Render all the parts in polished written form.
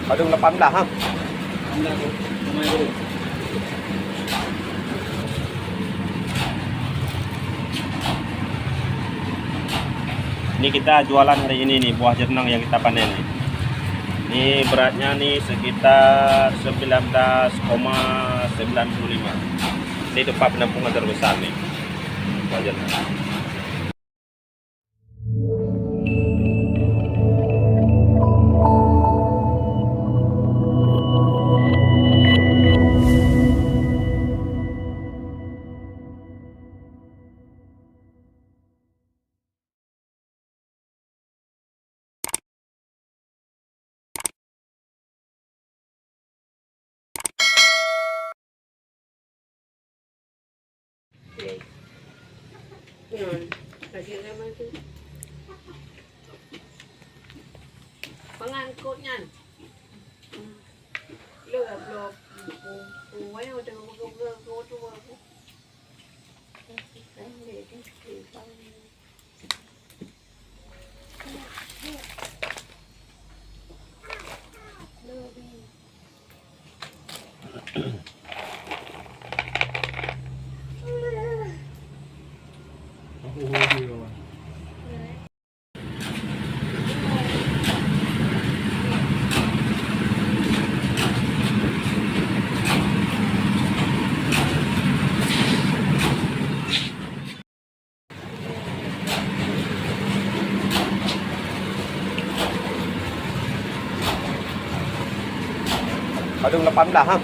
Kadung 18 ha. Ini kita jualan hari ini nih buah jenang yang kita panen nih. Ini beratnya nih sekitar 19,95. Ini tempat penampungan terbesar nih buah jenang. Yun. Lagi naman ito. Pangangkot niyan. Loob. Uway, o tayo mag-loob. Kadung 18 ha.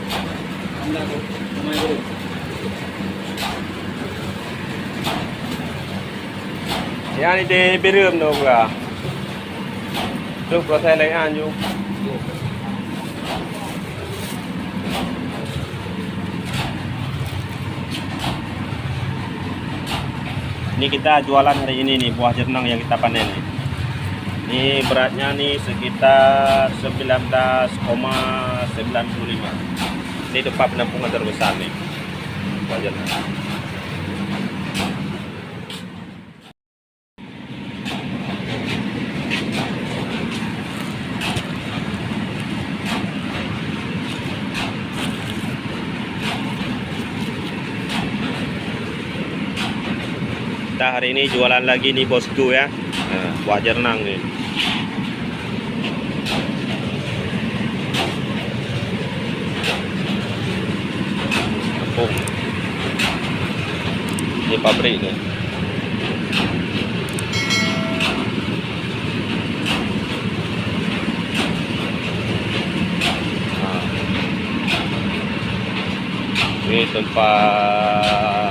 Yan ide birum no ga. Lúc có thể lấy ăn chú. Ini kita jualan hari ini nih buah jenang yang kita panen nih. Ini beratnya nih sekitar 19,95. Ini tempat penampungan terbesar nih buah jenang. Kita hari ini jualan lagi nih bosku ya, buah jenang nih. Tepung. Ini pabrik nih. Ini tempat